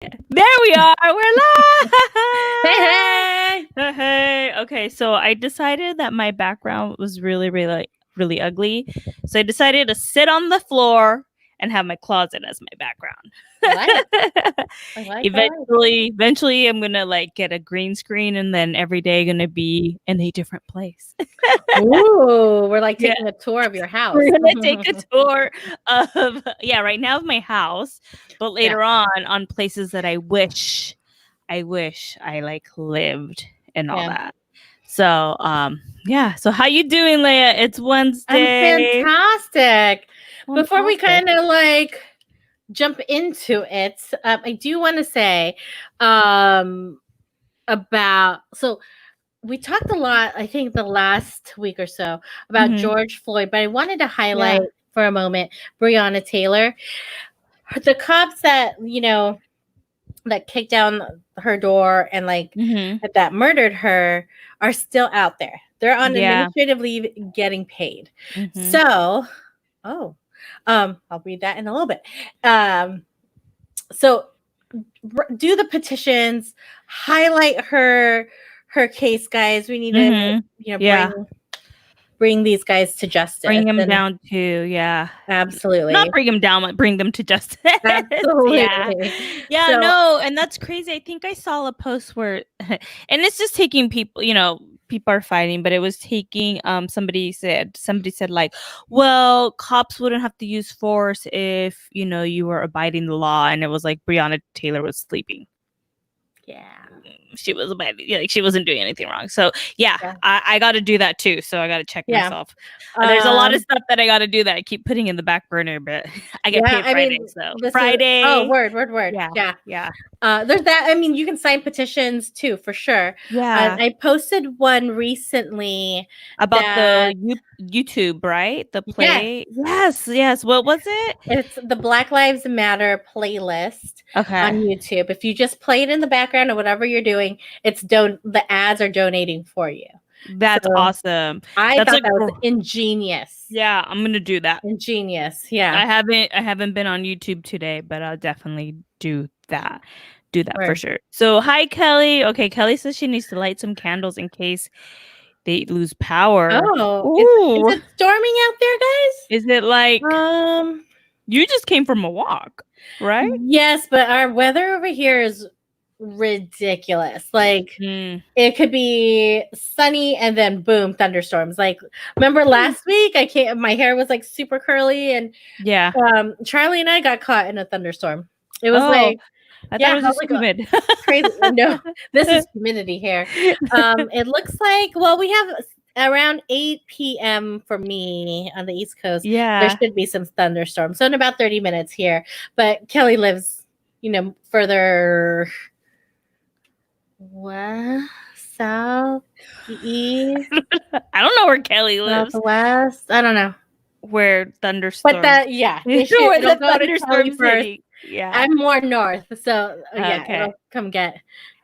There we are. We're live. Hey, hey. Hey. Okay, so I decided that my background was really ugly. So I decided to sit on the floor and have my closet as my background. I like. I like. Eventually I'm gonna like get a green screen and then every day gonna be in a different place. Ooh, we're like Yeah. taking a tour of your house. We're gonna take a tour of right now of my house, but later on places that I wish I like lived and all Yeah. that. So so how you doing, Leia? It's I'm Wednesday. fantastic. Before we Fantastic. kind of like jump into it, I do want to say about so we talked a lot, I think, the last week or so about Mhm. George Floyd, but I wanted to highlight Yeah. for a moment Breonna Taylor. The cops that kicked down her door and Mhm. that murdered her are still out there. They're on Yeah. administrative leave getting paid. Mhm. So, I'll read that in a little bit. So do the petitions, highlight her case, guys. We need to, Mhm. you know, Yeah. bring these guys to justice. Bring him And down to yeah. Not absolutely. bring him down, but bring them to justice. Yeah. Absolutely. Yeah, So no, and that's crazy. I think I saw a post where and it's just taking people, people are fighting, but it was taking somebody said like, well, cops wouldn't have to use force if, you were abiding the law, and it was like Breonna Taylor was sleeping. yeah. She was abiding, like she wasn't doing anything wrong. So yeah, Yeah. I got to do that too. So I got to check Yeah. myself. There's a lot of Um stuff that I got to do that I keep putting in the back burner, but I get yeah, paid I Friday, mean, so this is Friday. word. Yeah, Yeah. yeah, There's that. I mean, you can sign petitions too, for sure. yeah. I posted one recently About that, the YouTube, right? The yes, play. Yes, yes. What was it? it's the Black Lives Matter playlist on Okay, YouTube. If you just play it in the background or whatever you're doing, the ads are donating for you. that's So awesome. I That's thought a that was ingenious. yeah. I'm gonna do that. Ingenious. Yeah. I haven't been on YouTube today, but I'll definitely do that. Do that for Word. sure. So hi Kelly. Okay, Kelly says she needs to light some candles in case they lose power. Oh, is Ooh. it storming out there, Is it like guys? you just came from a walk, right? Yes, but our weather over here is ridiculous. Like, Mm. it could be sunny and then boom, thunderstorms. Like, remember last week my hair was like super curly, and Yeah. Charlie and I got caught in a thunderstorm. It was Oh, like, I thought yeah, it I was was just like, humid. crazy. No, this is humidity here. It looks like, well, we have around 8 p.m. for me on the East Coast. There Yeah. should be some thunderstorms. So in about 30 minutes here. But Kelly lives, further west, south, east, I don't know where Kelly lives. southwest. I don't know. Where But thunderstorms. that, yeah, Where it'll the go to Kelly thunderstorms first. hitting. Yeah. I'm more north. So yeah, Okay.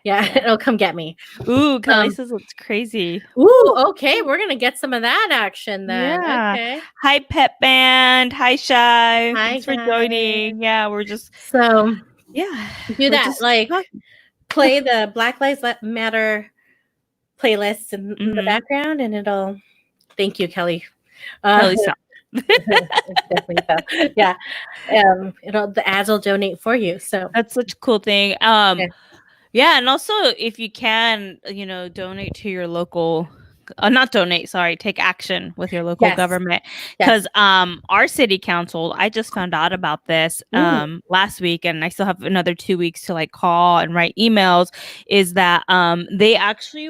Yeah. it'll come get me. Ooh, Kelly Um, says it's crazy. Ooh, Ooh. okay. We're gonna get some of that action then. Yeah. Okay. Hi, Pet Band. Hi, Shy. Hi Thanks for guys. joining. Yeah, we're just So yeah, do we're that. just Like, talking. play the Black Lives Matter playlist in the Mhm. background, and it'll. Thank you, Kelly. Kelly sound. It's definitely so. Yeah. The ads will donate for you. So That's such a cool thing. yeah. Yeah, and also if you can, donate to your local not donate, sorry, take action with your local Yes. government Yes. cuz our city council, I just found out about this Ooh. last week, and I still have another 2 weeks to like call and write emails, is that they actually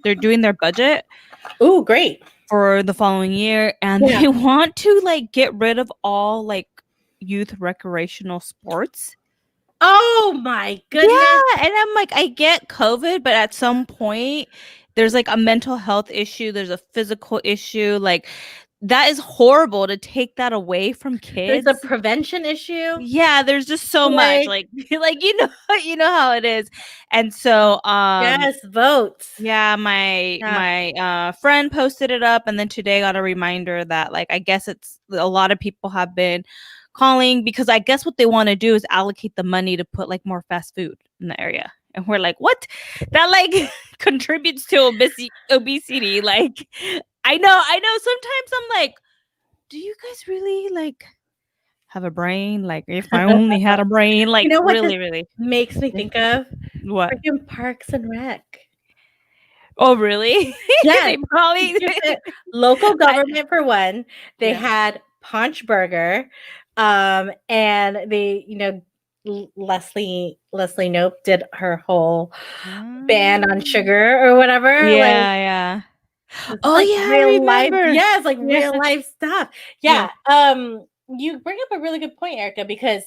they're doing their budget Ooh, great. for the following year, and Yeah. they want to like get rid of all like youth recreational sports. Oh my goodness. Yeah, and I'm like, I get COVID, but at some point, there's like a mental health issue, there's a physical issue. Like, that is horrible to take that away from There's a kids. prevention issue. Yeah, there's just so much. Like, Like, like you know how it is. And so, yes, votes. yeah, my Yeah. my friend posted it up, and then today got a reminder that like I guess it's a lot of people have been calling because I guess what they want to do is allocate the money to put like more fast food in the area. And we're like, what? That like contributes to obesity. Like, I know. Sometimes I'm like, do you guys really like have a brain? Like, if I only had a brain, You like, know what this really, really. makes me think of? What? Freaking Parks and Rec. Oh, really? Yes. They probably. Local government for one. They Yeah. had Paunch Burger, and they, Leslie Nope did her whole ban on Mm. sugar or whatever. Like, Yeah, yeah. this is Oh, like yeah, I real life. remember. Yeah, it's like Yeah, real life stuff. yeah. Yeah. You bring up a really good point, Erica, because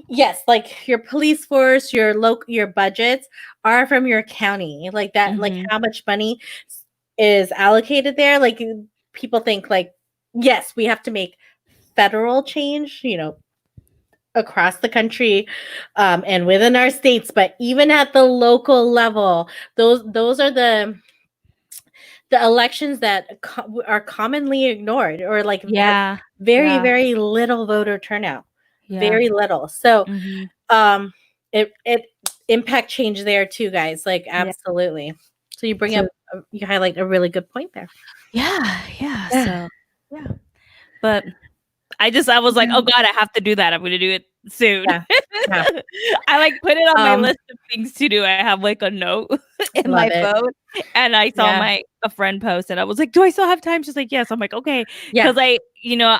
yes, like your police force, your budgets are from your county. Like that, like Mhm. how much money is allocated there. Like people think like, yes, we have to make federal change, across the country, and within our states, but even at the local level, those are the elections that are commonly ignored, or like have Yeah. very, Yeah. very little voter turnout, Yeah. very little. So Mhm. um it impact change there too, guys, like Yeah. absolutely. So So you highlight a really good point there. yeah, yeah, Yeah. so yeah. But I was like, "Oh god, I have to do that. I'm gonna do it soon." Yeah. Yeah. I, like, put it on my um list of things to do. I have, like, a note I in love my it. phone, and I saw Yeah. a friend post, and I was like, "Do I still have time?" She's like, "Yes." I'm like, "Okay," Yeah. because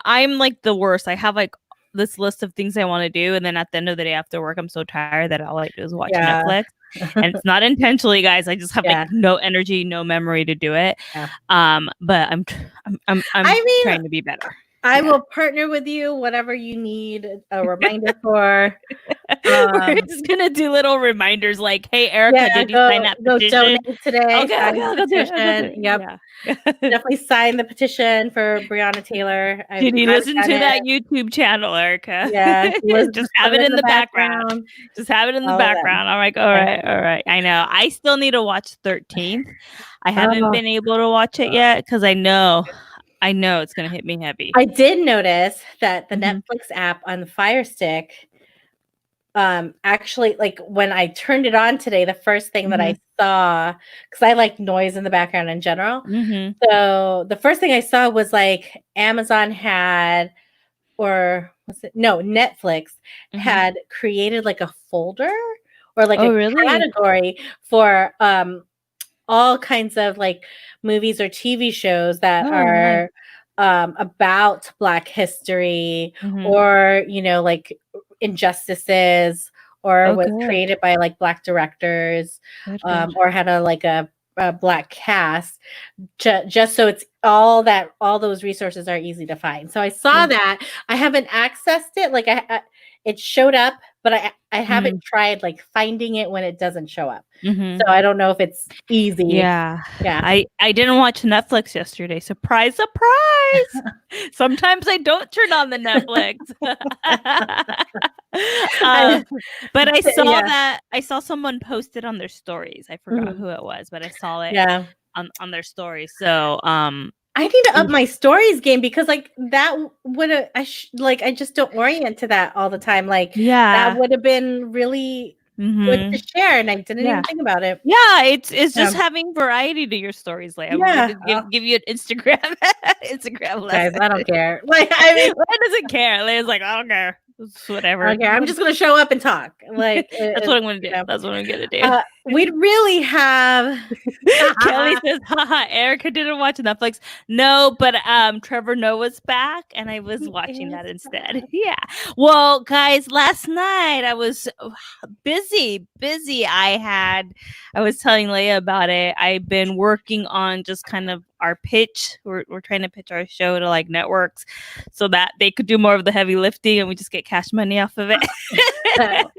I'm, like, the worst. I have, like, this list of things I wanna do, and then at the end of the day after work, I'm so tired that all I do is watch Yeah. Netflix, and it's not intentionally, guys. I just have, like, Yeah. no energy, no memory to do it. Yeah. But I'm I mean, trying to be better. I Yeah. will partner with you, whatever you need a reminder for. We're Um, just gonna do little reminders like, "Hey, Erica, yeah, did you sign that go petition?" donate today, Okay, sign okay, the I'll go do it. I'll go do petition. it. Yep. Yeah. Definitely sign the petition for Breonna Taylor. I've Did you listen done to it. that YouTube channel, Erica? Yeah, Just just put have it it in in the the background. background. Just have it in the All of them. background. I'm like, all Yeah. right, all right. I know. I still need to watch 13th. I haven't Oh, been able to watch it yet because I know it's gonna hit me heavy. I did notice that the Mhm. Netflix app on the Fire Stick, actually, like when I turned it on today, the first thing that I Mhm. saw, because I like noise in the background in general. Mhm. So the first thing I saw was like Amazon had, or was it, no, Netflix Mhm. had created like a folder or like Oh, a really? category for all kinds of like movies or TV shows that Oh, nice. are about Black history, Mhm. or like injustices, or Oh, was good. created by like Black directors, Good, good. or had a Black cast, just so it's all those resources are easy to find. So I saw Yeah. that. I haven't accessed it. Like it showed up, but I haven't Mhm. tried like finding it when it doesn't show up. Mhm. So I don't know if it's easy. Yeah. Yeah. I didn't watch Netflix yesterday. Surprise, surprise. Sometimes I don't turn on the Netflix. I, uh, but yeah. I saw someone post it on their stories. I forgot Mhm. who it was, but I saw it Yeah. on their stories. So, I need to up my stories game, because like that would have like I just don't orient to that all the time. Like that yeah. would have been really good to Mhm. share, and I didn't Yeah. even think about it. Yeah, it's Yeah. just having variety to your stories, Leia. I'm Yeah. gonna give you an Instagram Instagram Guys, lesson. I don't care. Like, I mean, Leia doesn't care. Leia's like, I don't care. It's I whatever. don't care. I'm just gonna show up and talk. Like, That's what I'm gonna do. That's what I'm gonna do. we'd really have. Kelly says, haha, Erica didn't watch Netflix. No, but Trevor Noah's back and I was He watching is that instead. back. Yeah. Well, guys, last night I was busy. I was telling Leia about it. I've been working on just kind of our pitch. We're trying to pitch our show to like networks so that they could do more of the heavy lifting and we just get cash money off of it.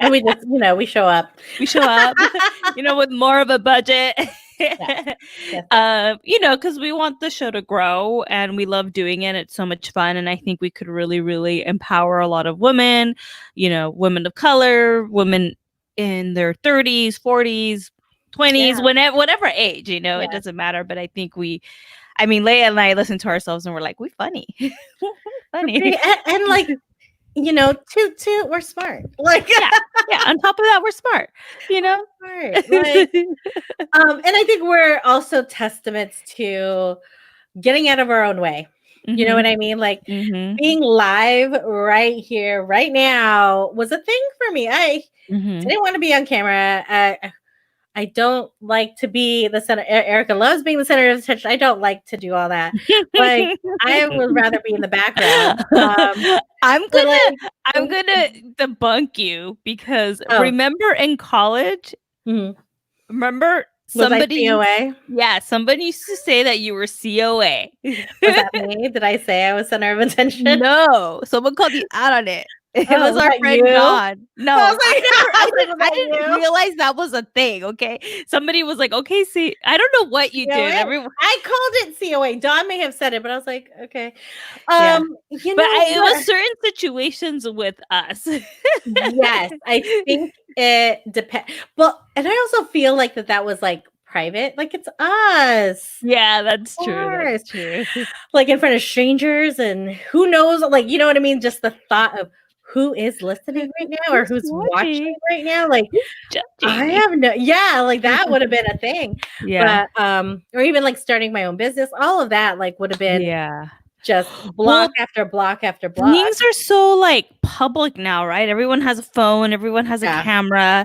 And we just, we show up. We show up, with more of a budget. Yes. Yes. Because we want the show to grow and we love doing it. It's so much fun. And I think we could really, really empower a lot of women, women of color, women in their 30s, 40s, 20s, Yeah. whatever age, it Yeah. doesn't matter. But I think Leia and I listen to ourselves and we're like, we're funny. Funny. And like, toot toot, we're smart. Like Yeah. Yeah. On top of that, we're smart, you we're know? smart. Like, and I think we're also testaments to getting out of our own way. You know what Mhm. I mean? Like Mhm. being live right here, right now was a thing for me. I Mhm. didn't want to be on camera. I don't like to be the center. Erica loves being the center of attention. I don't like to do all that. Like I would rather be in the background. I'm But gonna like, I'm gonna debunk you because oh, remember in college, mhm. remember Was I somebody COA? yeah, somebody used to say that you were COA. Was that me? Did I say I was center of attention? No, someone called you out on it. It Oh, was was our that friend you? Dawn. I No, was like, I was like, was I that didn't you? realize that was a thing, okay? Somebody was like, "Okay, see, I don't know what you did." COA. Everyone I called it COA. Dawn may have said it, but I was like, okay. yeah. You But know it was what? certain situations with us. Yes, I think it depends. Well, and I also feel like that was like private, like it's us. Yeah, that's Of true, that's course. true. Like in front of strangers and who knows, like you know what I mean? Just the thought of who is listening right now or Who's who's watching watching? right now. Like Who's I judging? have no yeah, like that would have been a thing. Yeah. But or even like starting my own business, all of that like would have been Yeah. just block Well, after block after block. things are so like public now, right? Everyone has a phone, everyone has a Yeah, camera.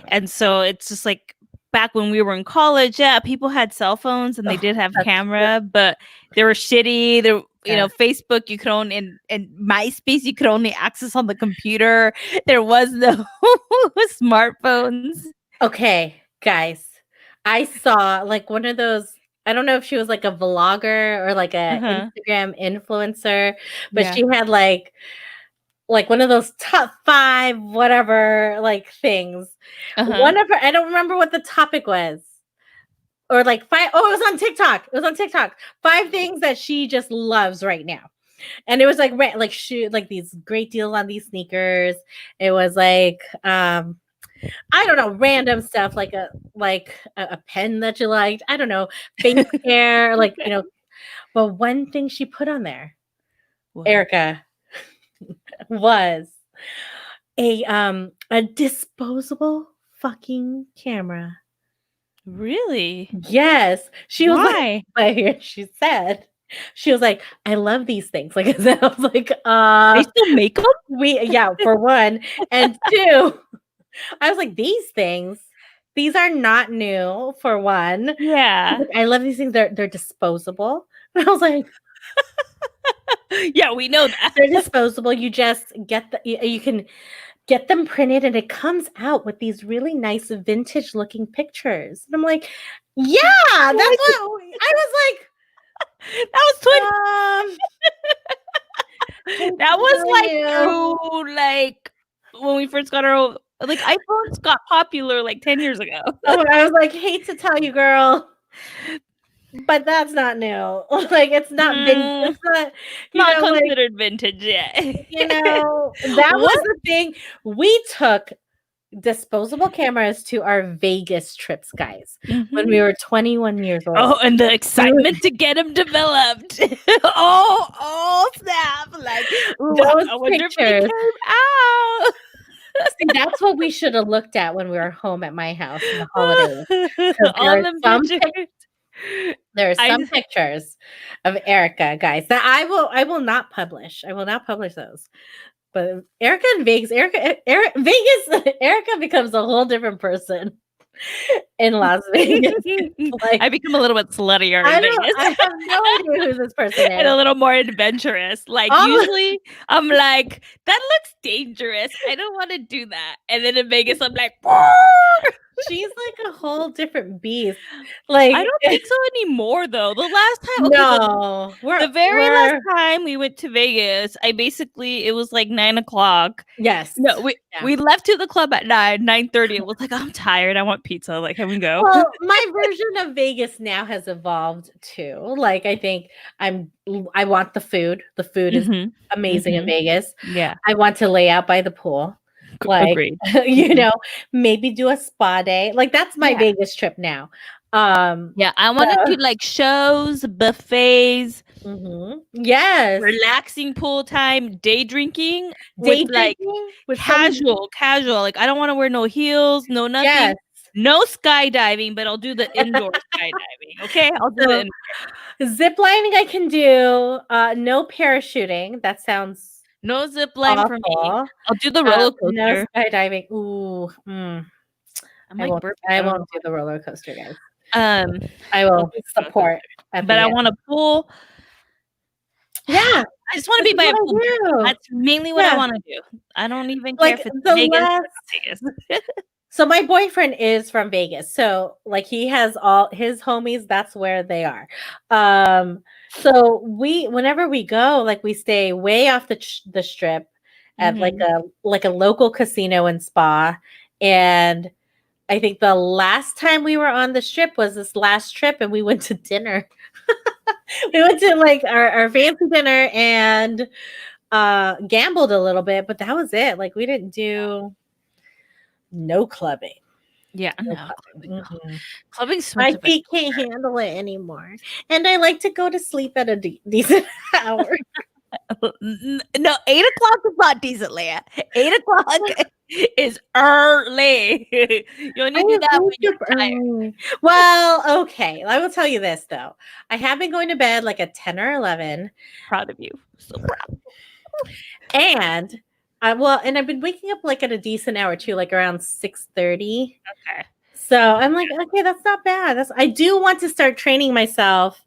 And so it's just like back when we were in college, yeah, people had cell phones and they oh, did have that's true. camera, but they were shitty. They Yeah. Facebook you could only and MySpace you could only access on the computer. There was no smartphones. Okay, guys. I saw like one of those I don't know if she was like a vlogger or like a Uh-huh. Instagram influencer, but Yeah. she had like one of those top 5 whatever like things. Uh-huh. One of her I don't remember what the topic was. Or like 5 oh, it was on TikTok. It was on TikTok. 5 things that she just loves right now. And it was like like shoot like these great deals on these sneakers. It was like I don't know, random stuff like a pen that you liked. I don't know, face care, like But one thing she put on there, What? Erica, was a disposable fucking camera. Really? Yes, she was like, Why? but here she said, she was like, I love these things. Like I said, I was like, They still make them? we yeah, for one, and two, I was like, these things, these are not new for one. Yeah. Like, I love these things. They're disposable. And I was like, Yeah, we know that. they're disposable. You just get you can get them printed and it comes out with these really nice vintage looking pictures. And I'm like, yeah, that's what I was That was 20 like, hate that to was tell like you. through like when we first got our own like iPhones got popular like 10 years ago. Oh, I was like, hate to tell you, girl. But that's not new. Like it's not been Mm, it's not, not like considered vintage yet. that was What? the thing. We took disposable cameras to our Vegas trips, guys, when we Mhm. were 21 years Oh, old. and the We would excitement to get them developed. Oh, snap. Like, ooh, those I wonder if they pictures. came out. See, that's what we should have looked at when we were home at my house in the holidays. Because All them pictures. there are I some pictures of Erica, guys, that I will not publish. I will not publish those. But Erica in Vegas, Vegas, Erica becomes a whole different person in Las Vegas. Like I become a little bit sluttier in Vegas I have no idea who this person and is. a little more adventurous. Like All usually I'm like, that looks dangerous. I don't want to do that. And then in Vegas, I'm like, she's like a whole different beast. Like I don't think so anymore though. The last time, okay, no, the very last we're time we went to Vegas, I basically it was like 9 o'clock. yes. No, Yeah. we left to the club at 9:30. It was like, I'm tired. I want pizza. Like, can we go? Well, my version of Vegas now has evolved too. Like I think I want the food. The food is Mhm. amazing in Mhm. Vegas. Yeah. I want to lay out by the pool. Like, Agreed. you Mhm. know, maybe do a spa day. Like that's my Yeah. Vegas trip now. Yeah, I So want to do like shows, buffets, yes, relaxing pool time, day drinking with day like drinking with some casual. Like I don't want to wear no heels, no nothing. yes. No skydiving, but I'll do the indoor skydiving. Okay, I'll do So the zip lining I can do. No parachuting. That sounds no zip line for me. awful. I'll do the roller No coaster. skydiving. Ooh, I'm I like won't. burping. I I don't know won't do the roller coaster, guys. why. I I'll will do the roller support coaster. at But the I end. want a pool. Yeah, I just want to this be is by what a I pool. do. That's mainly what I Yeah, want to do. I don't even care like if it's the Vegas or last. not Vegas. So my boyfriend is from Vegas, so like he has all his homies. That's where they are. So whenever we go, like we stay way off the strip at Mhm. like a local casino and spa, and I think the last time we were on the strip was this last trip, and we went to dinner. We went to like our fancy dinner and gambled a little bit, but that was it. Like we didn't do no clubbing. Yeah, No no, clubbing. clubbing, no. Mm-mm. Clubbing's so My much feet can't handle it anymore. And I like to go to sleep at a decent hour. No, 8 o'clock is not decent, Leia. 8 o'clock is early. You only do I that when wake you're up tired. early. Well, okay. I will tell you this though. I have been going to bed like at 10 or 11. Proud of you. So proud. And and I've been waking up like at a decent hour too, like around 6:30. Okay. So I'm like, okay, that's not bad. I do want to start training myself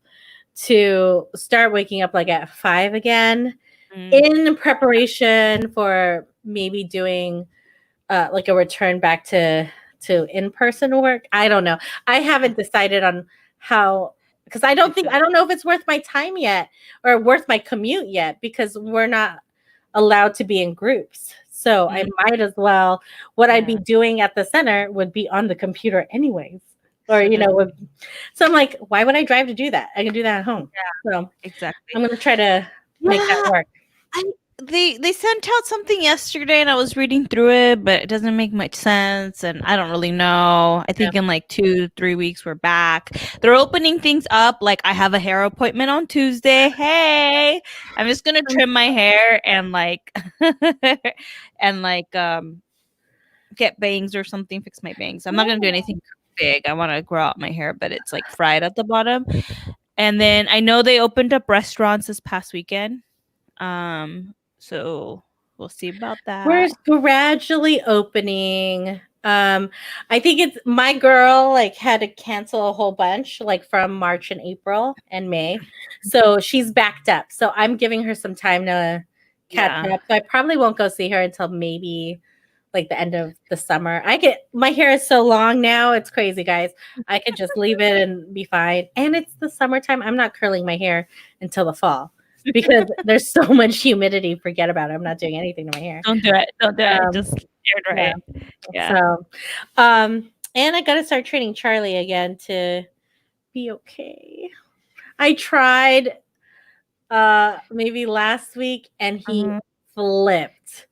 to start waking up like at 5 again Mm, in preparation for maybe doing like a return back to in-person work. I don't know. I yeah. haven't decided on how, because I feel I you. don't know if it's worth my time yet or worth my commute yet because we're not allowed to be in groups. So I Mm, might as well, what I'd be yeah. doing at the center would be on the computer anyways. Or, So does so I'm like, why would I drive to do that? I can do that at home. So exactly. I'm gonna try to make that Yeah. work. I they sent out something yesterday and I was reading through it, but it doesn't make much sense and I don't really know. I Yeah. think in like 2 3 weeks we're back. They're opening things up. Like I have a hair appointment on Tuesday. Hey, I'm just gonna trim my hair and like and like get bangs or something, fix my bangs. I'm not gonna do anything big. I want to grow out my hair, but it's like fried at the bottom. And then I know they opened up restaurants this past weekend. So we'll see about We're that. gradually opening. I think it's my girl like had to cancel a whole bunch like from March and April and May. So she's backed up. So I'm giving her some time to catch Yeah. up. So I probably won't go see her until maybe like the end of the summer. I get my hair is so long now. It's crazy, guys. I could just leave it and be fine. And it's the summertime. I'm not curling my hair until the fall because there's so much humidity. Forget about it. I'm not doing anything to my hair. Don't do it. Don't do it. Um, Just air dry yeah. it. Yeah. So, and I got to start training Charlie again to be okay. I tried maybe last week and he Mhm. flipped.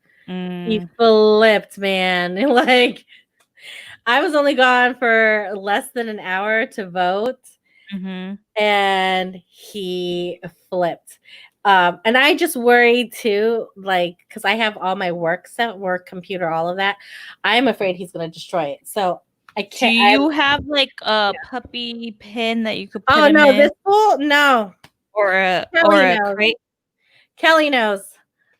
He Mm, flipped, man. Like I was only gone for less than an hour to vote mhm. and he flipped. And I just worried too, like, because I have all my work set, work computer, all of that. I'm afraid he's going to destroy it. So I Do can't. you have like a puppy pen that you could put Oh him no, this in, fool, no. or Kelly a knows. crate? Kelly knows.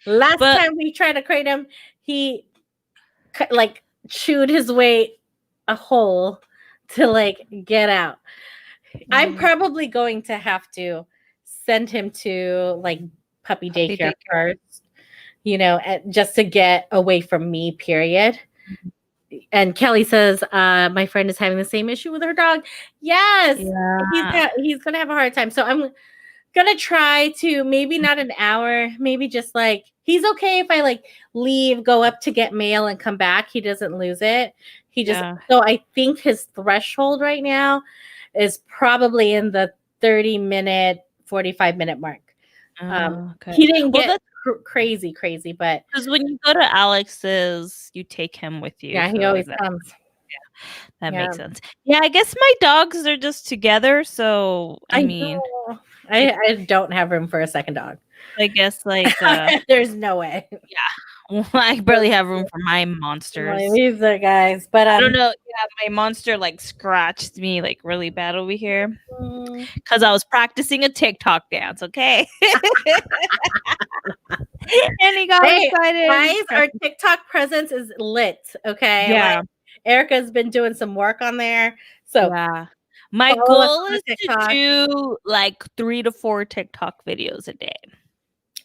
Last But time we tried to crate him, he like chewed his way a hole to like get out. I'm mm, probably going to have to send him to like puppy puppy daycare daycare. first, just to get away from me, period. Mhm. And Kelly says, my friend is having the same issue with her dog. Yes, Yeah. he's gonna have a hard time. So I'm gonna try to maybe not an hour, maybe just like he's okay if I like leave, go up to get mail and come back. He doesn't lose it. He just Yeah. so I think his threshold right now is probably in the 30-minute, 45-minute mark. Okay. He didn't Well, get that's crazy, but because when you go to Alex's, you take him with you. yeah, he So always is that comes. That Yeah. makes sense. Yeah, I guess my dogs are just together, so I I mean, know. it, I don't have room for a second dog. I guess like There's no way. yeah, I barely have room for my Like, monsters. these are guys, but I don't know. Yeah, my monster like scratched me like really bad over here mm, because I was practicing a TikTok dance. Okay, and he got hey, excited. And he guys, our scratched me. TikTok presence is lit. Okay, like Yeah, Erica's been doing some work on there, so yeah. My follow us goal on is the to TikTok. do like 3 to 4 TikTok videos a day.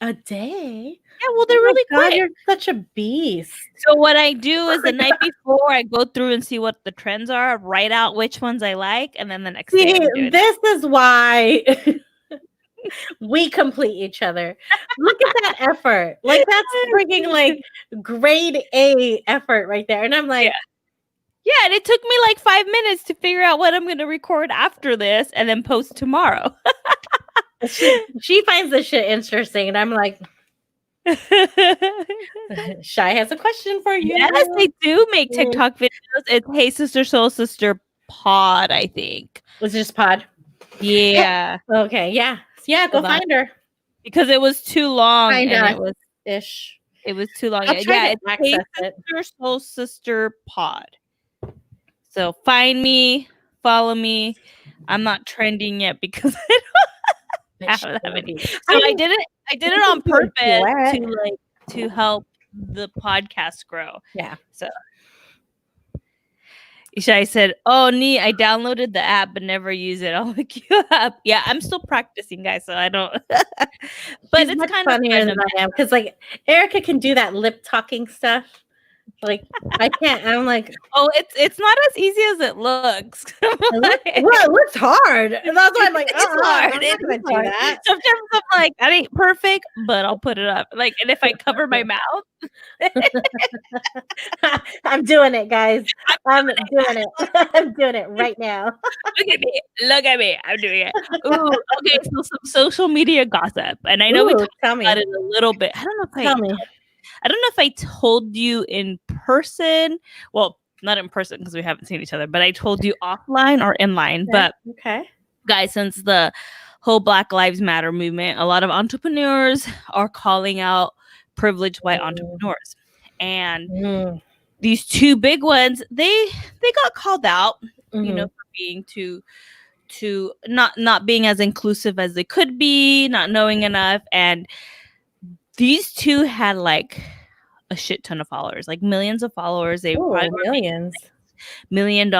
A day? Yeah, well, they're Oh my really god, quick. you're such a beast. So what I do is Oh the my night god. before I go through and see what the trends are, write out which ones I like, and then the next day See, I'm doing this is why we complete each other. Look at that effort. Like that's freaking it. like grade A effort right there. And I'm Yeah. like, Yeah, and it took me like 5 minutes to figure out what I'm gonna record after this and then post tomorrow. she finds this shit interesting. And I'm like, Shy has a question for Yes, you. they do make Mm, TikTok videos. It's Hey Sister Soul Sister Pod, I think. it's just pod. Yeah. Okay, yeah. Yeah, go Hold on. find her. Because it was too long Find and us it was ish. too long. I'll try Yeah, to it's Hey access it. Sister Soul Sister Pod. So find me, follow me. I'm not trending yet because But I she don't have will any. be. So I did We it on can do a purpose duet. to help the podcast grow. Yeah. So Ishai said, "Oh, neat! I downloaded the app but never use it. I'll look you up." Yeah, I'm still practicing, guys, so I don't. But She's it's much kind of funnier fun. than I am because, like, Erica can do that lip talking stuff. Like, I can't. I'm like, Oh, it's not as easy as it looks. Well, it looks hard. And that's why I'm like, It's hard. I'm It not is gonna do hard. that. Sometimes I'm like, that ain't perfect, but I'll put it up. Like, and if I cover my mouth, I'm doing it, guys. I'm doing it. I'm doing it right now. look at me, look at me, I'm doing it. Ooh, okay. So some social media gossip, and I know we Ooh, talked tell about me. it a little bit. Tell me. I don't know if I told you in person. Well, not in person because we haven't seen each other, but I told you offline or inline. Okay. But Okay. guys, since the whole Black Lives Matter movement, a lot of entrepreneurs are calling out privileged white entrepreneurs. And Mm, these two big ones, they got called out, mhm. for being to not being as inclusive as they could be, not knowing enough. And these two had like a shit ton of followers, like millions of followers. They probably Ooh, were making millions. $1 million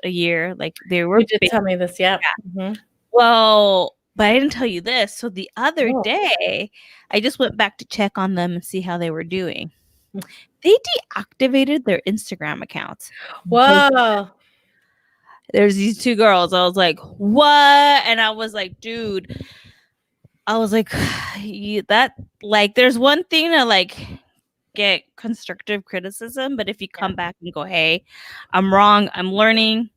a year. Like they were You did big. tell me this, yeah. Yeah. Mhm. Well, but I didn't tell you this. So the other Oh. day, I just went back to check on them and see how they were doing. They deactivated their Instagram accounts. Whoa. There's these two girls. I was like, what? And I was like, dude, I was like, that, like, there's one thing to like get constructive criticism, but if you come back and go, hey, I'm wrong, I'm learning,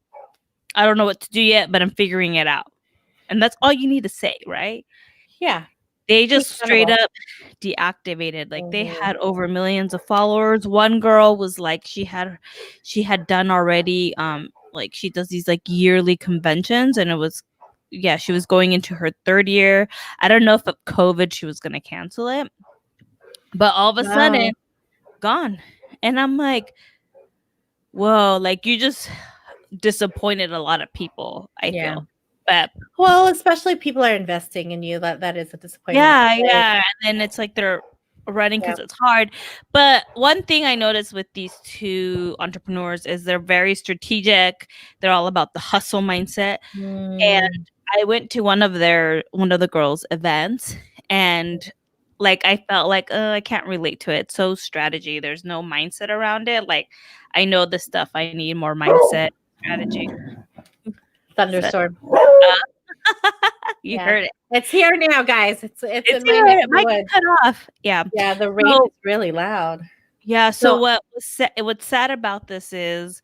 I don't know what to do yet, but I'm figuring it out. And that's all you need to say, right? Yeah. They Be just straight accountable. up deactivated. Like they Mhm. had over millions of followers. One girl was like she had done already like she does these like yearly conventions, and it was, yeah, she was going into her third year. I don't know if of COVID she was going to cancel it. But all of a Wow. sudden gone. And I'm like, whoa, like you just disappointed a lot of people, I Yeah. feel. But Well, especially people are investing in you. That is a disappointment. yeah, Like, yeah. And then it's like they're running yeah. because it's hard. But one thing I noticed with these two entrepreneurs is they're very strategic. They're all about the hustle mindset. And Mm, I went to one of the girls' events, and like I felt like I can't relate to it. So strategy. There's no mindset around it. Like I know the stuff. I need more mindset strategy. So, thunderstorm. you Yeah. heard it. It's here now, guys. It's It's in my here. neck It of the might get woods. cut off. Yeah. Yeah, the rain So is really loud. yeah. So So what's sad about this is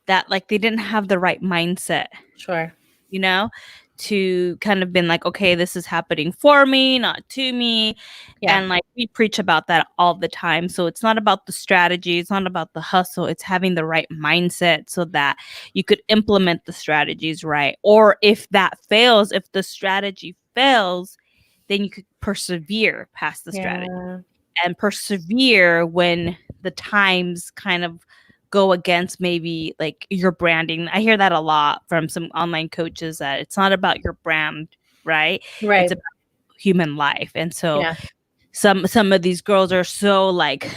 that like they didn't have the right mindset, sure. you know? to kind of been like, okay, this is happening for me, not to me. Yeah. And like we preach about that all the time. So it's not about the strategy, it's not about the hustle, it's having the right mindset so that you could implement the strategies right. Or if that fails, if the strategy fails, then you could persevere past the strategy Yeah. and persevere when the times kind of go against maybe like your branding. I hear that a lot from some online coaches that it's not about your brand, right? It's Right. about human life. And so Yeah. some of these girls are so like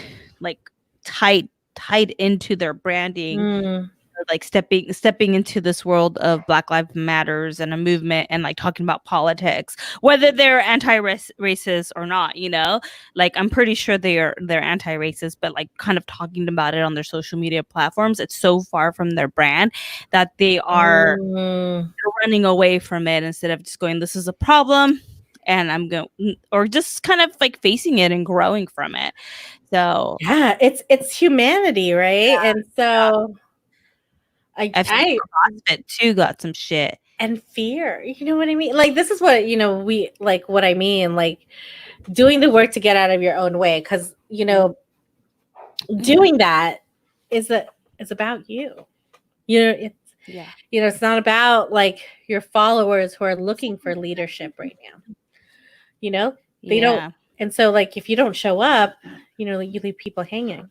tied into their branding, Mm. like stepping into this world of Black Lives Matters and a movement and like talking about politics, whether they're anti-racist or not, you know. Like I'm pretty sure they're anti-racist, but like kind of talking about it on their social media platforms, it's so far from their brand that they are Mm. running away from it instead of just going, this is a problem and I'm going, or just kind of like facing it and growing from it. So Yeah, it's humanity, right? And so I've seen I CrossFit too got some shit. and fear, you know what I mean? Like this is what, we like what I mean, like doing the work to get out of your own way, because Yeah. doing that is about you. It's Yeah. it's not about like your followers who are looking for leadership right now. They don't. Yeah. And so like if you don't show up, like, you leave people hanging.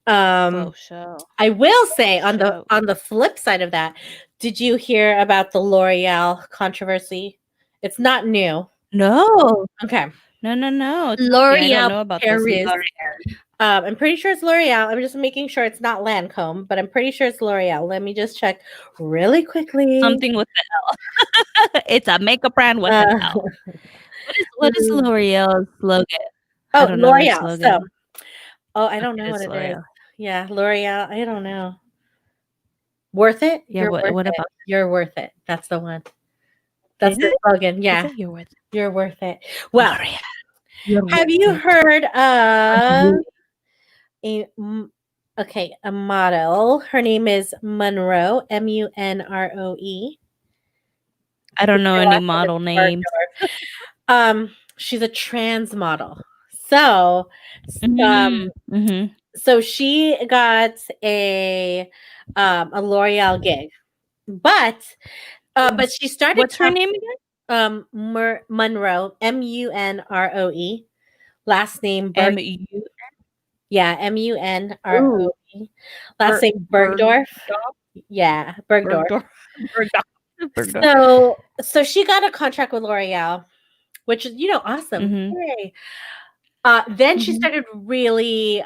For um sure. I will say on the Sure. flip side of that, did you hear about the L'Oreal controversy? It's not new. No. Okay. No, no, no. Tell me. I don't L'Oreal know about this. Paris. I'm pretty sure it's L'Oreal. I'm just making sure it's not Lancome, but I'm pretty sure it's L'Oreal. Let me just check really quickly. Something with the L. It's a makeup brand with an Uh, L. What is L'Oreal's slogan? I oh, don't know their L'Oreal. So, slogan. I don't Okay, know what it's it is. L'Oreal. Yeah, L'Oreal. I don't know. Worth it? Yeah, You're worth what it. about You're worth it. That's the one. That's is the it? slogan. Is Yeah, it your worth? you're worth it. Well, L'Oreal. You're have worth you it. heard of Absolutely. a a model? Her name is Monroe, Munroe. I don't know Her any last name is model names. Bergdorf. She's a trans model. So, um, Mm, mhm. so she got a L'Oreal gig, but she started What's her name again? Monroe, Munroe, last name Berg. MU. Yeah, Munroe. Ooh, Last name Bergdorf. Bergdorf. Yeah, Bergdorf. Bergdorf. Bergdorf. Bergdorf. So she got a contract with L'Oreal, which is awesome. Mhm. Yay. Then she Mhm. started really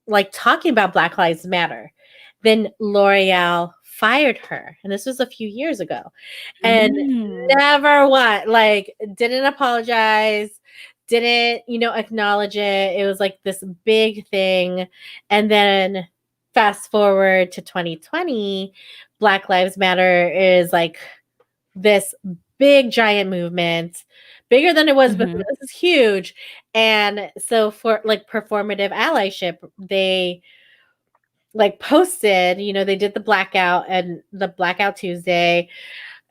like talking about Black Lives Matter. Then L'Oreal fired her, and this was a few years ago, and Mm. never didn't apologize, didn't acknowledge it. It was like this big thing, and then fast forward to 2020, Black Lives Matter is like this big giant movement, bigger than it was before. Mhm. This is huge. And so for like performative allyship, they like posted, they did the blackout Tuesday,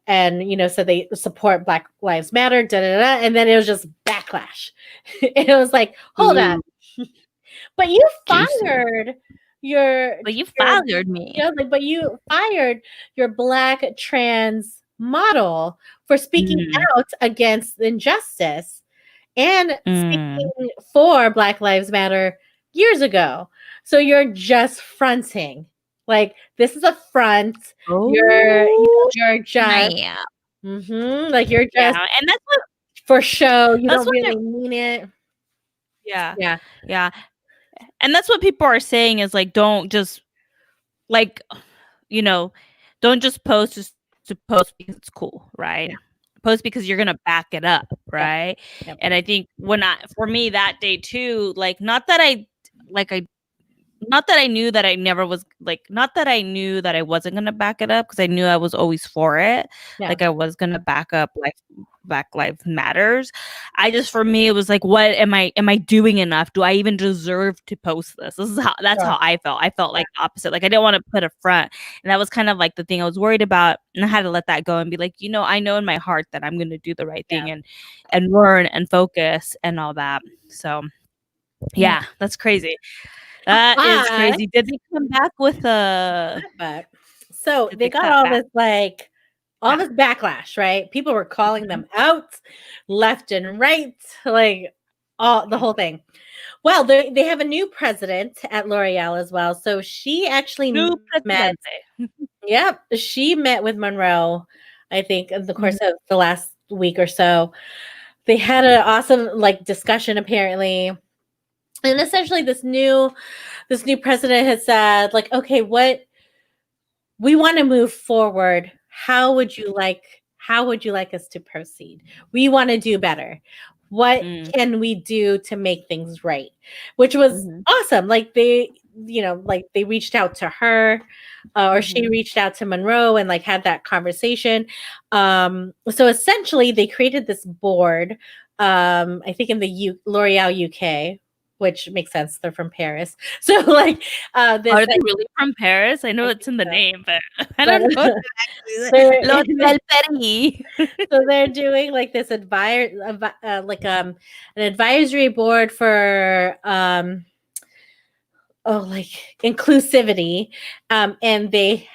and so they support Black Lives Matter, da da da, and then it was just backlash. It was like, hold on, Ooh, but you juicy. fired your But you your fired me. but you fired your Black trans model for speaking Mm. out against injustice and Mm. speaking for Black Lives Matter years ago. So you're just fronting. Like this is a front. Oh, You're just snap. like you're Yeah, just and that's what for show. You that's don't what I really mean it. yeah. Yeah. Yeah. And that's what people are saying is like don't just like you know, don't just post just to post because it's cool, right? Yeah. Post because you're gonna back it up, Yep. right? Yep. And I think for me that day too, like like I not that I knew that I never was like not that I knew that I wasn't gonna back it up because I knew I was always for it. Yeah. Like I was gonna back up Black Lives Matters. I just, for me, it was like, what am I doing enough? Do I even deserve to post this? That's Sure. how I felt. I felt like the opposite. Like I didn't want to put a front. And that was kind of like the thing I was worried about. And I had to let that go and be like, I know in my heart that I'm gonna do the right Yeah. thing and learn and focus and all that. So Yeah. yeah, that's crazy. That is But crazy. Did they come back with but so did they they got cut all back? this like all Yeah. this backlash, right? People were calling Mhm. them out left and right, like all the Mm. whole thing. Well, they have a new president at L'Oreal as well. So she actually New met, presidente. yep, she met with Monroe, I think, in the course Mhm. of the last week or so. They had an awesome like discussion apparently. And essentially this new president has said like, okay, what we want to move forward. How would you like us to proceed? We want to do better. What Mm. can we do to make things right? Which was Mhm. awesome. Like they reached out to her, or she Mhm. reached out to Monroe and like had that conversation. So essentially they created this board, I think in the L'Oreal UK, which makes sense. They're from Paris. So like this Are they really from Paris? I know I it's think in the so. name, but I But don't know if it they're actually L'Hotel Paris. so they're doing like this an advisory board for like inclusivity, and they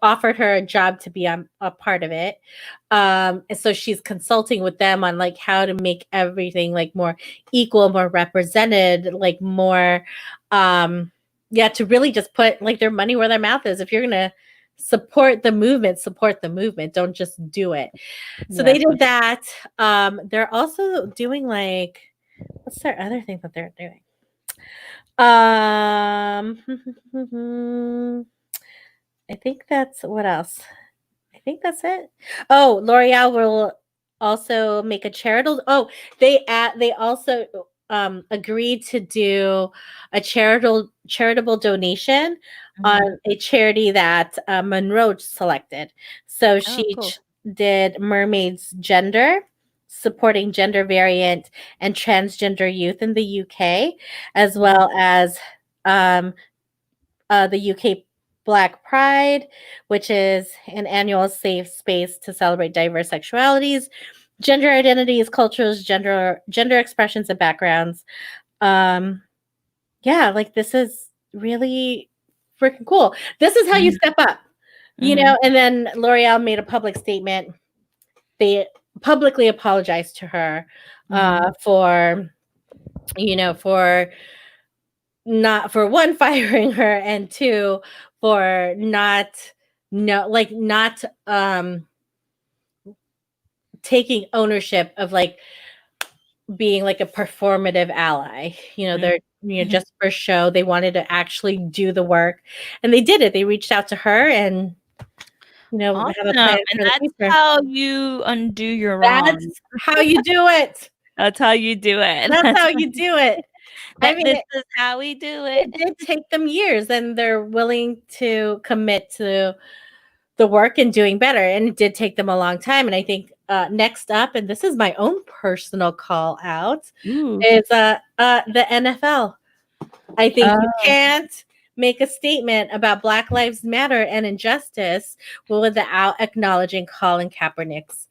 offered her a job to be a part of it, and so she's consulting with them on like how to make everything like more equal, more represented, like more yeah, to really just put like their money where their mouth is. If you're gonna support the movement, don't just do it. So Yeah, they for did sure. that. They're also doing like, what's their other thing that they're doing? Um, I think that's what else? I think that's it. Oh, L'Oreal will also make a charitable. Oh, they also agreed to do a charitable donation on Mhm. a charity that Monroe selected. So Oh, she cool. did Mermaids Gender, supporting gender variant and transgender youth in the UK, as Mhm. well as um, the UK Black Pride, which is an annual safe space to celebrate diverse sexualities, gender identities, cultures, gender expressions, and backgrounds. Um, yeah, like this is really freaking cool. This is how you Mhm. step up, Mhm. and then L'Oreal made a public statement. They publicly apologized to her Mhm. for for not for one firing her, and two for not no like not taking ownership of like being like a performative ally. Mhm. They're just for show. They wanted to actually do the work, and they did it. They reached out to her and Awesome, have a plan and for the that's future. how you undo your That's wrong. how you do it. That's how you do it. That's how you do it. I mean, This is how we do it. it did take them years, and they're willing to commit to the work and doing better. And it did take them a long time. And I think next up, and this is my own personal call out, Ooh. is the NFL. I think you Oh. can't make a statement about Black Lives Matter and injustice without acknowledging Colin Kaepernick's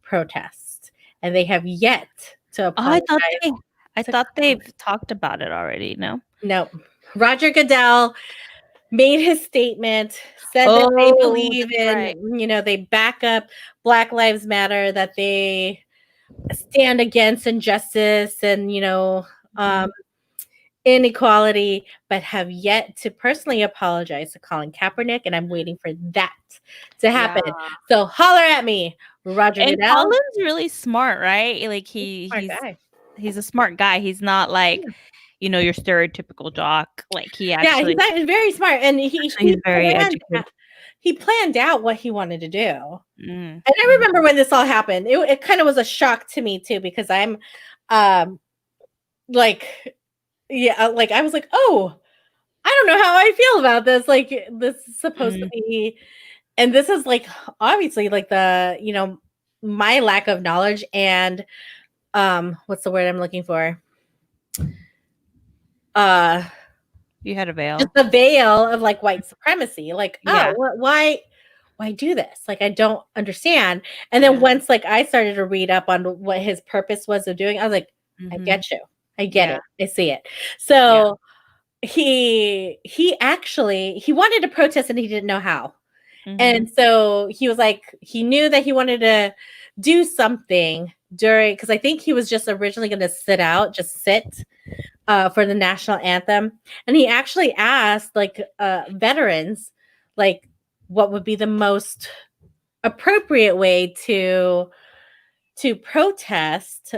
protest. And they have yet to Oh, I apologize thought they I to thought Colin. they've talked about it already, no? No. Roger Goodell made his statement, said that they Oh, believe that's right. in, they back up Black Lives Matter, that they stand against injustice and, Mhm. um, inequality, but have yet to personally apologize to Colin Kaepernick. And I'm waiting for that to happen. Yeah. So holler at me, Roger And Goodell. Colin's really smart, right? Like He's a smart guy. he's a smart guy. He's not like, your stereotypical jock. Like Yeah, he's very smart, and he's very educated. he planned out what he wanted to do. Mm, And I mhm. remember when this all happened, it kind of was a shock to me too, because I'm, um, like, yeah, like I was like, oh, I don't know how I feel about this. Like, this is supposed to Mm, be, and this is like obviously like the my lack of knowledge and what's the word I'm looking for? Uh You had a just veil. the veil of like white supremacy. Like, oh, Yeah. why do this? Like, I don't understand. And then Yeah. once like I started to read up on what his purpose was of doing, I was like, I Mm-hmm. get you. I get Yeah. it. I see it. Yeah. So he actually he wanted to protest and he didn't know how. Mm-hmm. And so he was like, he knew that he wanted to do something during, because I think he was just originally going to sit for the national anthem. And he actually asked like veterans, like, what would be the most appropriate way to protest,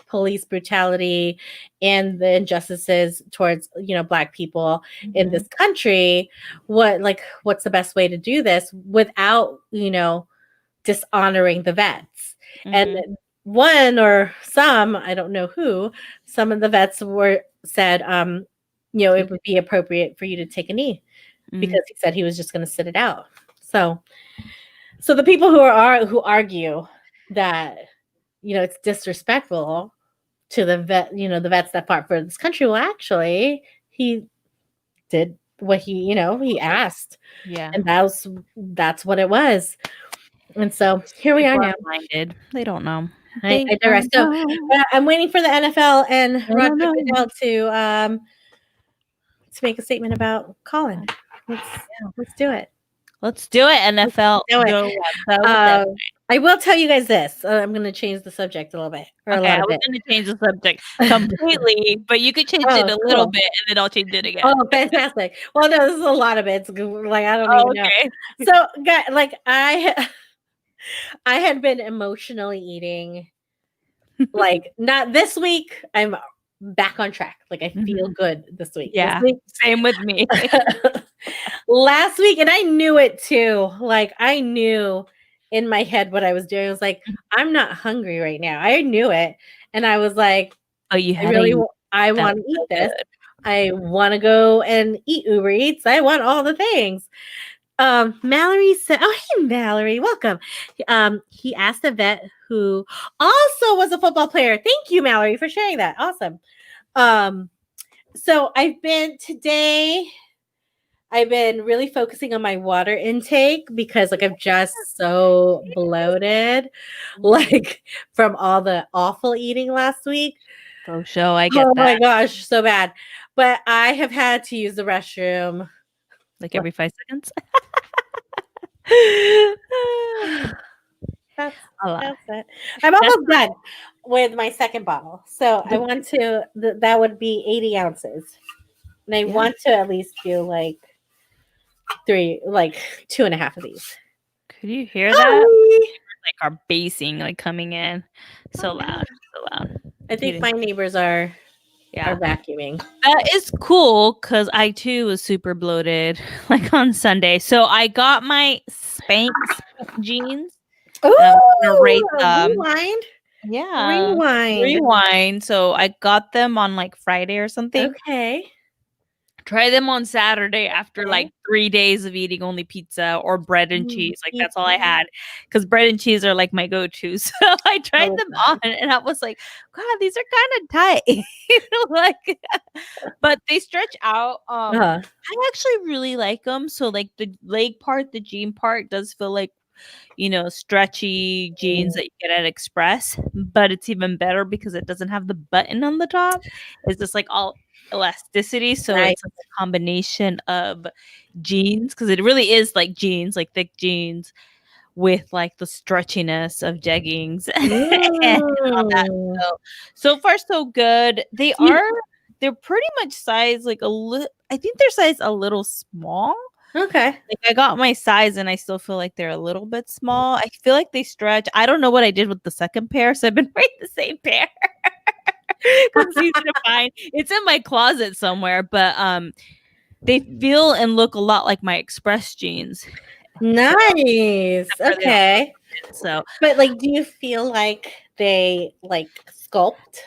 police brutality and the injustices towards, black people in Mm-hmm. this country. What's the best way to do this without, dishonoring the vets? And Mm-hmm. one or some, I don't know who, some of the vets were said, it Take would be appropriate for you to take a knee, it. because he said he was just going to sit it out. So the people who argue that, it's disrespectful to the vets that fought for this country, well, actually, he did what he asked, Yeah. and that's what it was. And so here we are People are now. blinded. They don't know. I, They I digress. don't So know. I'm waiting for the NFL and They Roger don't know. Goodell to make a statement about Colin. Let's Yeah. let's do it. Let's do it, Let's NFL. do it. Go Red. Go with them. Uh, I will tell you guys this. I'm going to change the subject a little bit, or a Okay, lot I of was it. gonna change the subject completely, but you could change it Oh, a little cool. bit, and then I'll change it again. Oh, fantastic. Well, no, this is a lot of it. It's like I don't Oh, even know. okay. So, like I had been emotionally eating, like, not this week. I'm back on track. Like, I feel Mhm. good this week. This Yeah, week, same with me. last week, and I knew it too. Like, I knew in my head what I was doing. I was like, I'm not hungry right now. I knew it, and I was like, Oh, you I had really, a I felt want to eat so this. good. I want to go and eat Uber Eats. I want all the things. Mallory said, "Oh, hey, Mallory, welcome." He asked a vet who also was a football player. Thank you, Mallory, for sharing that. Awesome. Um, so I've been really focusing on my water intake because like I'm just so bloated, Mhm. like from all the awful eating last week. For sure, I get Oh that. my gosh, so bad. But I have had to use the restroom. Like every 5 seconds. That's A lot. that's it. I'm That's almost done with my second bottle. So I want to that would be 80 ounces. And I yeah. want to at least do like two and a half of these. Could you hear that? Hi. Like our basing like coming in. So Oh, yeah. loud. So loud. I think my neighbors are Yeah. vacuuming. That is cool because I too was super bloated like on Sunday. So I got my Spanx jeans. I'm gonna Ooh, rate them. rewind. Yeah. Rewind. Rewind. So I got them on like Friday or something. Okay. Try them on Saturday after Okay. like 3 days of eating only pizza or bread and cheese. Like that's all I Pizza. had because bread and cheese are like my go-to. So I tried Oh, them God. on and I was like, God, these are kind of tight. Like, but they stretch out. Uh-huh. I actually really like them. So like the leg part, the jean part does feel like stretchy jeans that you get at Express, but it's even better because it doesn't have the button on the top. It's just like all elasticity. So Nice. it's like a combination of jeans because it really is like jeans, like thick jeans with like the stretchiness of jeggings and all that. Mm. So far so good. You They're pretty much size like a little. I think they're size a little small. okay. Like I got my size and I still feel like they're a little bit small. I feel like they stretch. I don't know what I did with the second pair, so I've been wearing the same pair. Because it's easy to find. It's in my closet somewhere, but they feel and look a lot like my Express jeans. Nice. Except for they don't Okay. fit. So But like, do you feel like they like sculpt?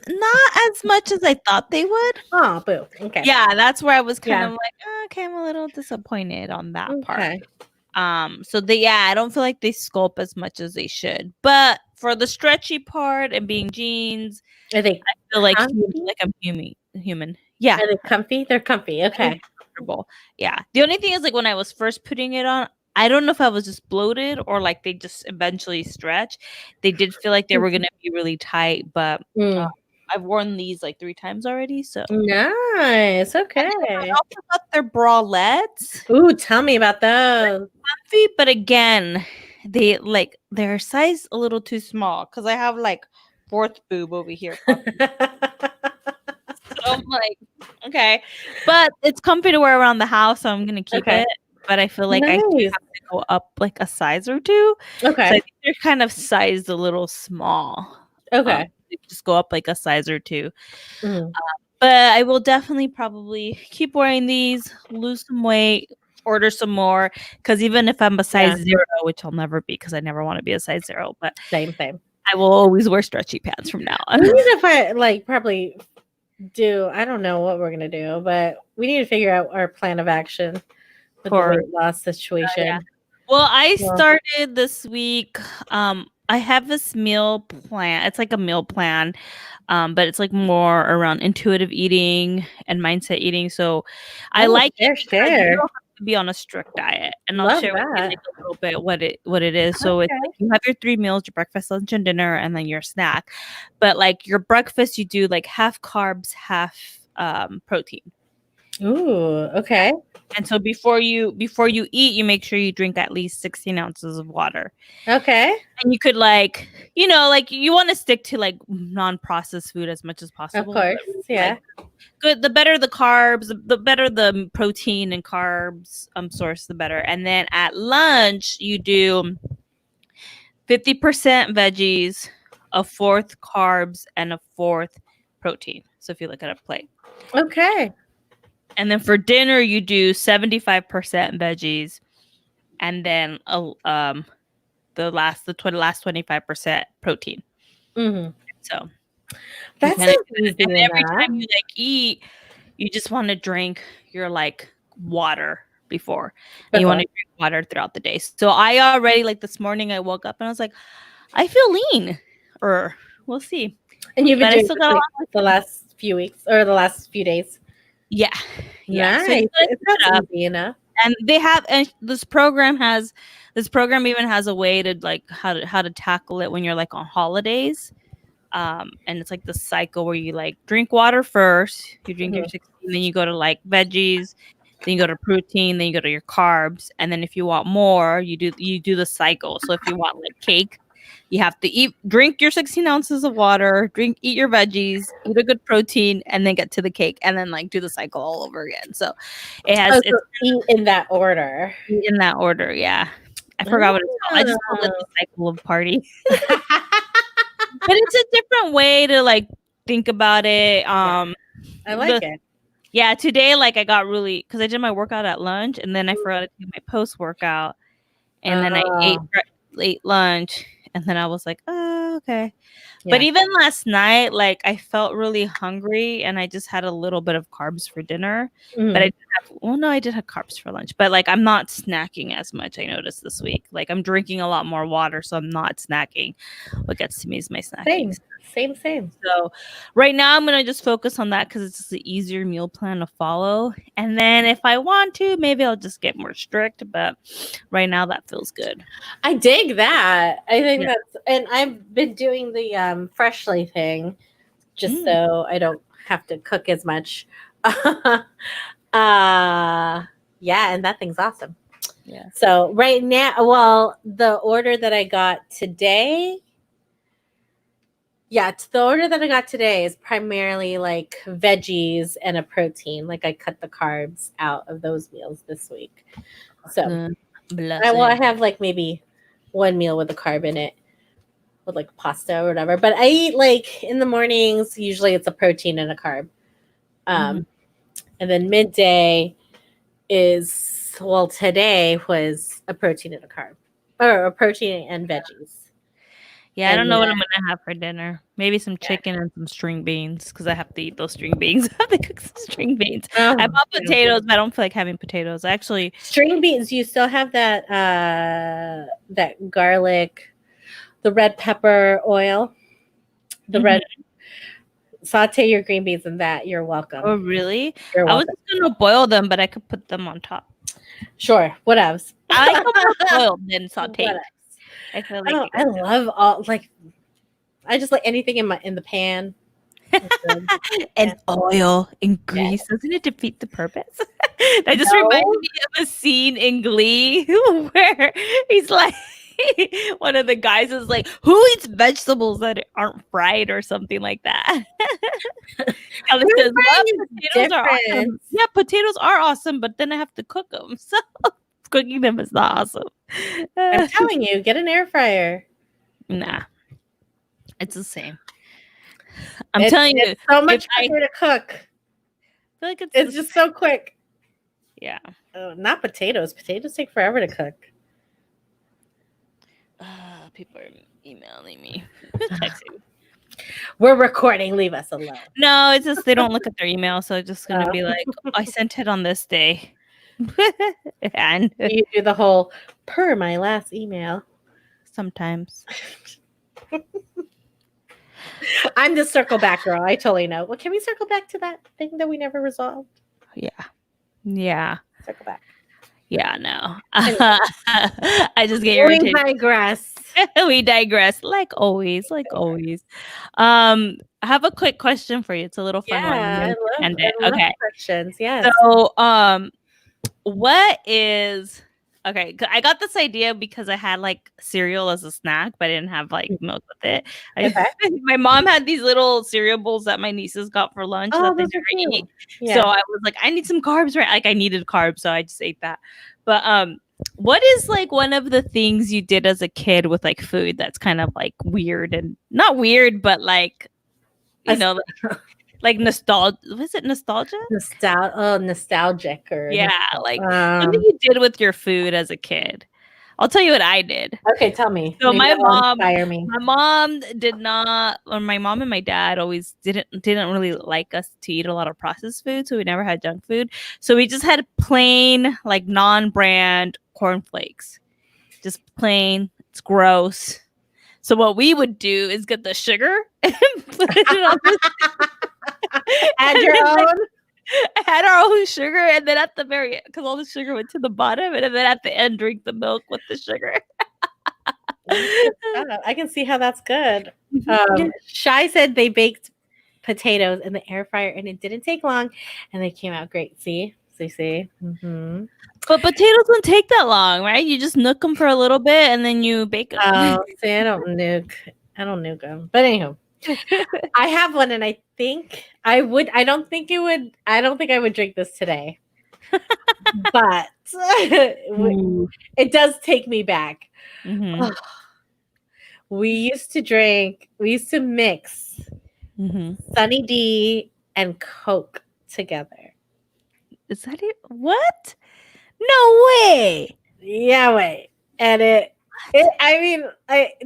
not as much as I thought they would. Oh, boo. Okay. Yeah, that's where I was kind Yeah. of like, okay, I'm a little disappointed on that part. Okay. So I don't feel like they sculpt as much as they should. But for the stretchy part and being jeans, Are they I feel like comfy? I'm human. Yeah, Are they comfy? They're comfy. I think Okay. they're comfortable. Yeah. The only thing is like when I was first putting it on, I don't know if I was just bloated or like they just eventually stretch. They did feel like they were gonna be really tight, but uh, Mm. I've worn these like 3 times already. So Nice. and then I Okay. also got their bralettes. Ooh, tell me about those. Comfy, but again, their size a little too small because I have like fourth boob over here popping. So I'm like, okay, but it's comfy to wear around the house, so I'm gonna keep Okay. it. But I feel like I do Nice. have to go up like a size or two. So I Okay. think they're kind of sized a little small. Okay. Just go up like a size or two. Mhm. But I will definitely probably keep wearing these, lose some weight, order some more. Because even if I'm a size Yeah. 0, which I'll never be, because I never want to be a size 0, but Same, same. I will always wear stretchy pants from now We on. need to find, like, probably do, I don't know what we're going to do, but we need to figure out our plan of action with the For weight loss yeah. situation. Well, I Well, started this week. I have this meal plan. It's like a meal plan, but it's like more around intuitive eating and mindset eating. So I oh, like it share, because you share. don't have to be on a strict diet. And I'll Love share with you that. like a little bit what it is. So it's like Okay. you have your 3 meals: your breakfast, lunch, and dinner, and then your snack. But like your breakfast, you do like half carbs, half protein. Ooh, okay. And so before you eat, you make sure you drink at least 16 ounces of water. Okay. And you could like, like you want to stick to like non-processed food as much as Of possible. course. But really, Yeah. like good, the better the carbs, the better the protein and carbs source, the better. And then at lunch, you do 50% veggies, a fourth carbs, and a fourth protein. So if you look at a plate. Okay. And then for dinner, you do 75% veggies, and then last 25% protein. Hmm. So you That kind of sounds and easy every enough. time you like eat, you just want to drink your like water before, and you want Before. to drink water throughout the day. So I already like this morning I woke up and I was like, I feel lean, or we'll see, And you've been but I doing still this got a like lot. the last few weeks or the last few days. Yeah, yeah. So I Nice. just gotta It keep sounds it up. easy enough. And this program even has a way to like how to tackle it when you're like on holidays. And it's like the cycle where you like drink water first, you drink your Mhm. 16, then you go to like veggies, then you go to protein, then you go to your carbs, and then if you want more, you do the cycle. So if you want like cake, you have to drink your 16 ounces of water, eat your veggies, eat a good protein, and then get to the cake, and then like do the cycle all over again. So Oh, so it's eat in that order. in that order. Yeah, I forgot what it's called. I just call it Oh. the cycle of party, but it's a different way to like think about it. Yeah, I like The it. Yeah, today like I got really because I did my workout at lunch and then I forgot to do my post workout and then I ate Oh, late lunch and then I was like, oh, okay. But yeah. even last night, like I felt really hungry and I just had a little bit of carbs for dinner. But I Mhm. did well, no, I did have carbs for lunch. But like I'm not snacking as much, I noticed this week. Like I'm drinking a lot more water, so I'm not snacking. What gets to me is my snacking. Same, same, same. So right now I'm gonna just focus on that because it's just the easier meal plan to follow. And then if I want to, maybe I'll just get more strict. But right now that feels good. I dig that. I think Yeah. that's, and I've been doing the freshly thing just Mm, so I don't have to cook as much. uh yeah, and that thing's awesome. yeah. So right now, well, the order that I got today, yeah, the order that I got today is primarily like veggies and a protein. Like I cut the carbs out of those meals this week. So I Blessing. have like maybe one meal with a carb in it, with like pasta or whatever. But I eat like in the mornings, usually it's a protein and a carb. Mhm. Um, and then midday is, well, today was a protein and a carb, or a protein and veggies. Yeah, I And don't know what I'm gonna have for dinner. Maybe some chicken and some string beans because I have to eat those string beans. I have to cook some string beans. I oh, bought potatoes, but I don't feel like having potatoes. Actually, string beans. You still have that that garlic, the red pepper oil, the mhm. red. Saute your green beans in that. You're welcome. Oh, really? You're I was welcome. just gonna boil them, but I could put them on top. Sure. What else? I like them more boiled than What sauteed. else? I feel like I love all like I just like anything in the pan. It's good. Yeah. and oil and Yeah. grease. Doesn't it defeat the purpose? That just reminded No. me of a scene in Glee where he's like, one of the guys is like, "Who eats vegetables that aren't fried or something like that?" Kelly says, "Well, Everybody is potatoes are different. awesome. Yeah, potatoes are awesome, but then I have to cook them, so cooking them is not awesome." I'm telling you, get an air fryer. Nah, it's the same. I'm telling you, It's so if much I quicker to cook. feel like it's It's just so quick. yeah. Oh, not potatoes. Potatoes take forever to cook. People are emailing me, texting me. We're recording. Leave us alone. No, it's just they don't look at their email, so it's just gonna Oh. be like, I sent it on this day. And You do the whole per my last email. sometimes. I'm the circle back girl. I totally know. Well, can we circle back to that thing that we never resolved? Yeah. Yeah. Circle back. Yeah, no. Anyway. I just get We irritated. digress. We digress, like always, like always. I have a quick question for you. It's a little fun one. and Yeah, then we can end it. I love Okay. questions. Yes. So, what is okay? I got this idea because I had like cereal as a snack, but I didn't have like milk with it. Okay. My mom had these little cereal bowls that my nieces got for lunch Oh, that they those are never cute. eat. So Yeah. I was like, I need some carbs, right? Like I needed carbs, so I just ate that. But what is like one of the things you did as a kid with like food that's kind of like weird and not weird, but like you know, like nostalgia. Was it nostalgia? Nostalgic or Yeah, like something you did with your food as a kid. I'll tell you what I did. okay, tell me. So Maybe that'll inspire me. my mom did not, or my mom and my dad always didn't really like us to eat a lot of processed food, so we never had junk food. So we just had plain, like non-brand cornflakes, just plain. It's gross. So what we would do is get the sugar and put it on Add your own. had our own sugar, and then at the very because all the sugar went to the bottom, and then at the end drink the milk with the sugar. I can see how that's good. Shai said they baked potatoes in the air fryer and it didn't take long and they came out great. See? Mm-hmm. But potatoes don't take that long, right? You just nook them for a little bit and then you bake them. Oh, see, I don't nuke them. But anyhow, I have one and I think I don't think I would drink this today. But it does take me back. Mm-hmm. We used to mix Sunny D and Coke together. Is that it? What? No way. Yeah, wait. And I mean,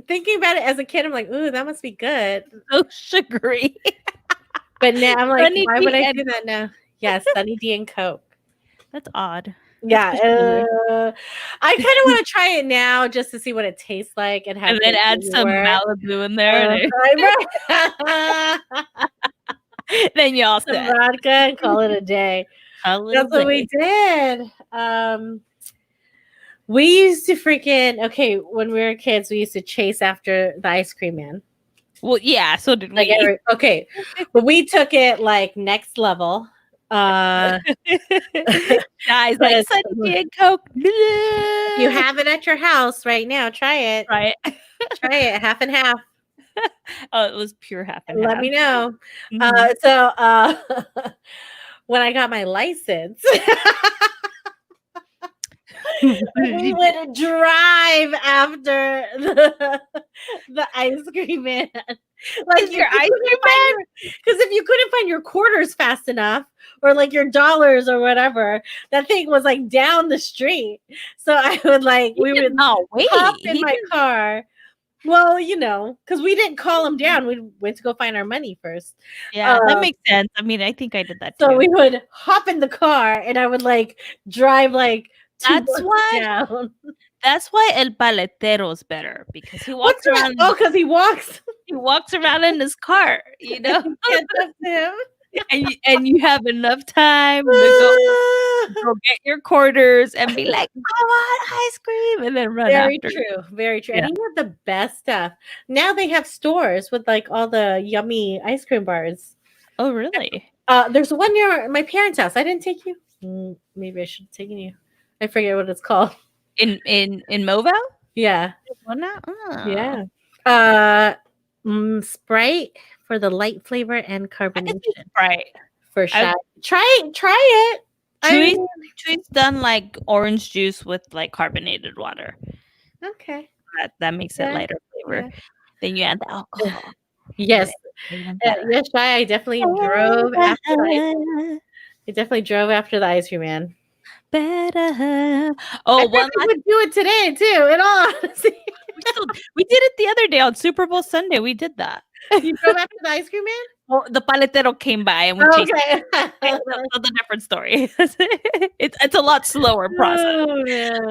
thinking about it as a kid, I'm like, ooh, that must be good. So sugary. But now I'm like, Sunny why D would I and- do that now? Yeah, Sunny D and Coke. That's odd. Yeah, peculiar. I kind of want to try it now just to see what it tastes like and how. And then good add they some were. Malibu in there. Then y'all Some set. vodka and call it a day. That's what we did. We used to when we were kids, we used to chase after the ice cream man. Well, yeah, so did we. But we took it like next level. Guys, like Sunny D and Coke. You have it at your house right now. Try it. Right. Try it half and half. Oh, it was pure half and Let half. me know. Mhm. When I got my license, we would drive after the ice cream man. Like your ice cream man? Because if you couldn't find your quarters fast enough, or like your dollars or whatever, that thing was like down the street. So I would we would No, wait. hop in my car. Well, because we didn't call them down. We went to go find our money first. Yeah, that Um, makes sense. I mean, I think I did that so too. we would hop in the car, and I would like drive like two That's blocks why down. that's why El Paletero's better because he walks What's wrong? around Oh, because he walks. in his cart, you know? You can't talk to him. And you have enough time to go get your quarters and be like, "I want ice cream," and then run Very after. true. Very true. Yeah. And he had the best stuff. Now they have stores with like all the yummy ice cream bars. Oh, really? There's one near my parents' house. I didn't take you. Maybe I should have taken you. I forget what it's called. In Moville? Yeah. Well, now, Yeah. Uh, Sprite for the light flavor and I can see carbonation Sprite. for I shot. Try it. I Chewy's mean, Chewy's done like orange juice with like carbonated water. okay. That makes it Yeah. lighter flavor. Yeah. Then you add the alcohol. Yes. Even better. Yes, I definitely drove after the I definitely drove after the ice cream man. Better. I Oh, one probably last. would do it today too. In all honesty, We did it the other day on Super Bowl Sunday. We did that. you drove after the ice cream man. Well, the paletero came by and we chased. Okay. That's a different story. It's a lot slower process. Oh man.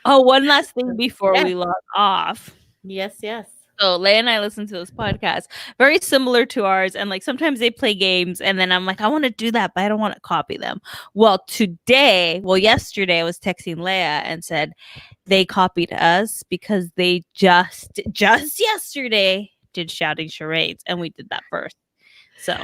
One last thing before Yes. we log off. Yes. Yes. So Leia and I listen to this podcast, very similar to ours, and like sometimes they play games, and then I'm like, I want to do that, but I don't want to copy them. Well, yesterday, I was texting Leia and said they copied us because they just yesterday did shouting charades, and we did that first. So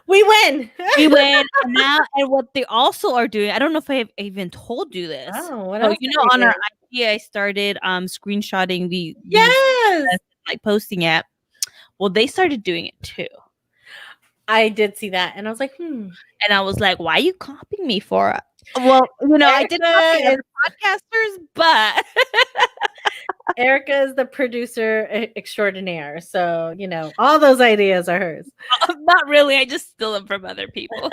We win. we went now, and what they also are doing, I don't know if I have even told you this. Oh, what So, else? on our IG, I started screenshotting the Yes. like posting it. Well, they started doing it too. I did see that, and I was like, And I was like, why are you copying me for it? Well, I did copy Erica other podcasters, but Erica is the producer extraordinaire. So, all those ideas are hers. not really. I just steal them from other people.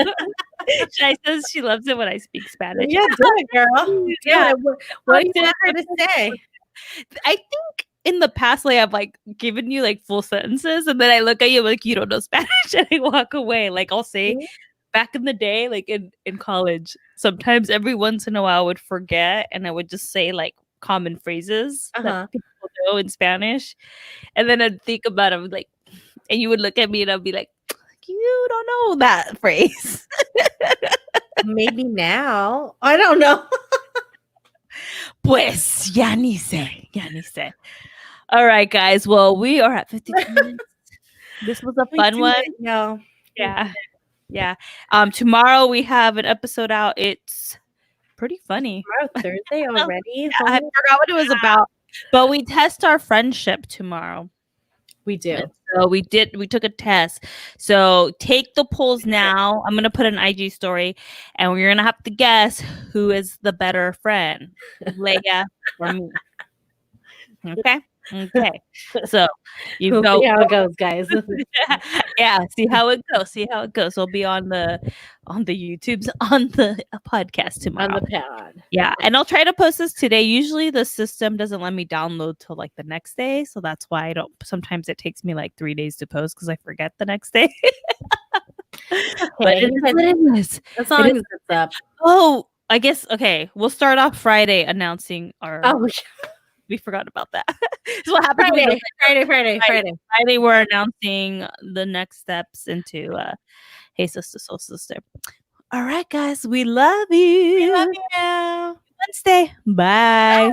Shai says she loves it when I speak Spanish. Yeah, do it, girl. Do Yeah. it. What do you want her to say? I think in the past, like I've like given you like full sentences, and then I look at you like you don't know Spanish, and I walk away. Like I'll say, back in the day, like in college, sometimes every once in a while I would forget, and I would just say like common phrases that people know in Spanish, and then I'd think about it, like, and you would look at me, and I'd be like, you don't know that phrase. Maybe now. I don't know. Pues ya ni sé. All right, guys. Well, we are at 52 minutes. This was a fun one. No. Yeah. Yeah. Tomorrow we have an episode out. It's pretty funny. Tomorrow, Thursday already. I forgot what it was about, but we test our friendship tomorrow. We do. And so we took a test. So take the polls now. I'm gonna put an IG story, and we're gonna have to guess who is the better friend, Leia or me. Okay. So We'll see how it goes, guys. Yeah, see how it goes. We'll be on the YouTubes, on the podcast tomorrow. On the pod. Yeah, and I'll try to post this today. Usually the system doesn't let me download till like the next day, so that's why I don't. Sometimes it takes me like 3 days to post because I forget the next day. But it is what it is. As long as it's up. Oh, I guess we'll start off Friday announcing our. Oh, we forgot about that. So what happened? Friday, we're announcing the next steps into Hey Sister, Soul Sister. All right, guys, we love you. We love you. Wednesday. Bye.